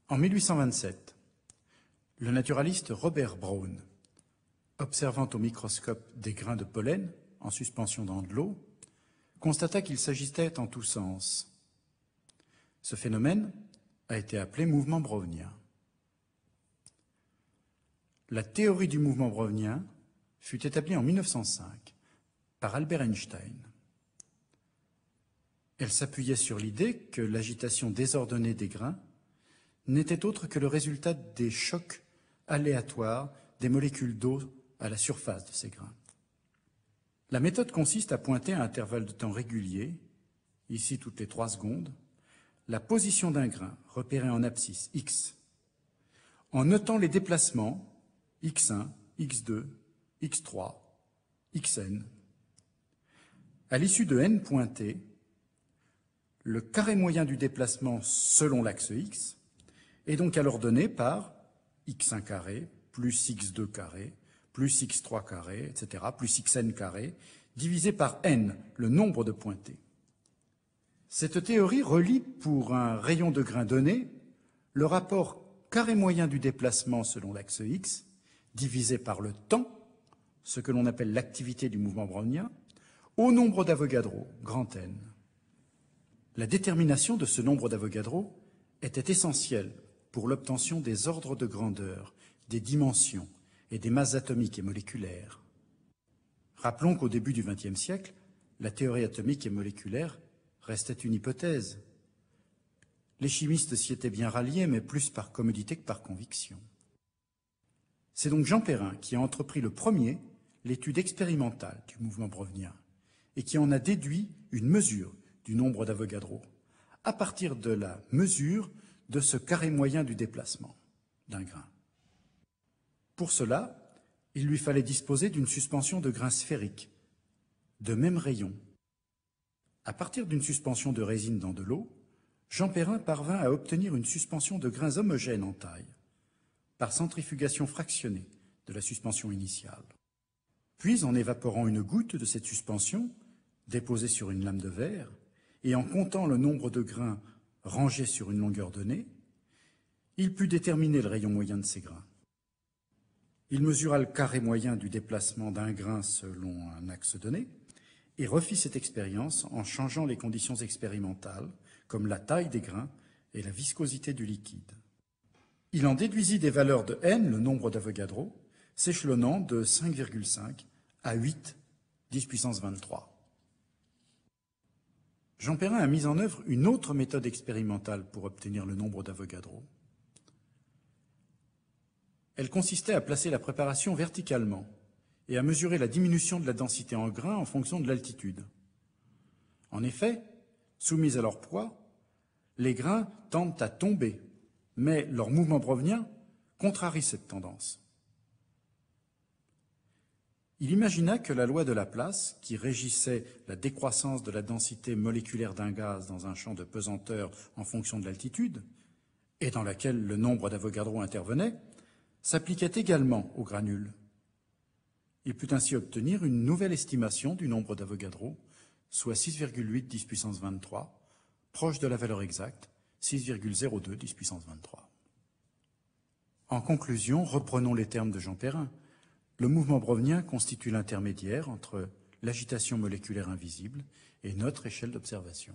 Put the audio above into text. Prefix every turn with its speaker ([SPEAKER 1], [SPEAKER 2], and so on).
[SPEAKER 1] En 1827, le naturaliste Robert Brown, observant au microscope des grains de pollen en suspension dans de l'eau, constata qu'il s'agissait en tous sens. Ce phénomène a été appelé mouvement brownien. La théorie du mouvement brownien fut établie en 1905 par Albert Einstein. Elle s'appuyait sur l'idée que l'agitation désordonnée des grains n'était autre que le résultat des chocs aléatoires des molécules d'eau à la surface de ces grains. La méthode consiste à pointer à intervalles de temps réguliers, ici toutes les 3 secondes, la position d'un grain repéré en abscisse x, en notant les déplacements x1, x2, x3, xn. À l'issue de n pointés, le carré moyen du déplacement selon l'axe x est donc alors donné par x1 carré plus x2 carré plus x3 carré, etc., plus xn carré, divisé par n, le nombre de pointés. Cette théorie relie pour un rayon de grain donné le rapport carré moyen du déplacement selon l'axe x divisé par le temps, ce que l'on appelle l'activité du mouvement brownien, au nombre d'Avogadro, grand N. La détermination de ce nombre d'Avogadro était essentielle pour l'obtention des ordres de grandeur, des dimensions et des masses atomiques et moléculaires. Rappelons qu'au début du XXe siècle, la théorie atomique et moléculaire restait une hypothèse. Les chimistes s'y étaient bien ralliés, mais plus par commodité que par conviction. C'est donc Jean Perrin qui a entrepris le premier l'étude expérimentale du mouvement brownien et qui en a déduit une mesure du nombre d'Avogadro à partir de la mesure de ce carré moyen du déplacement d'un grain. Pour cela, il lui fallait disposer d'une suspension de grains sphériques, de même rayon. À partir d'une suspension de résine dans de l'eau, Jean Perrin parvint à obtenir une suspension de grains homogènes en taille, par centrifugation fractionnée de la suspension initiale. Puis, en évaporant une goutte de cette suspension, déposée sur une lame de verre, et en comptant le nombre de grains rangés sur une longueur donnée, il put déterminer le rayon moyen de ces grains. Il mesura le carré moyen du déplacement d'un grain selon un axe donné et refit cette expérience en changeant les conditions expérimentales, comme la taille des grains et la viscosité du liquide. Il en déduisit des valeurs de n, le nombre d'Avogadro, s'échelonnant de 5,5 à 8, 10 puissance 23. Jean Perrin a mis en œuvre une autre méthode expérimentale pour obtenir le nombre d'Avogadro. Elle consistait à placer la préparation verticalement et à mesurer la diminution de la densité en grains en fonction de l'altitude. En effet, soumis à leur poids, les grains tendent à tomber, mais leur mouvement brownien contrarie cette tendance. Il imagina que la loi de Laplace, qui régissait la décroissance de la densité moléculaire d'un gaz dans un champ de pesanteur en fonction de l'altitude, et dans laquelle le nombre d'Avogadro intervenait, s'appliquait également aux granules. Il put ainsi obtenir une nouvelle estimation du nombre d'Avogadro, soit 6,8 10 puissance 23, proche de la valeur exacte, 6,02 10 puissance 23. En conclusion, reprenons les termes de Jean Perrin. Le mouvement brownien constitue l'intermédiaire entre l'agitation moléculaire invisible et notre échelle d'observation.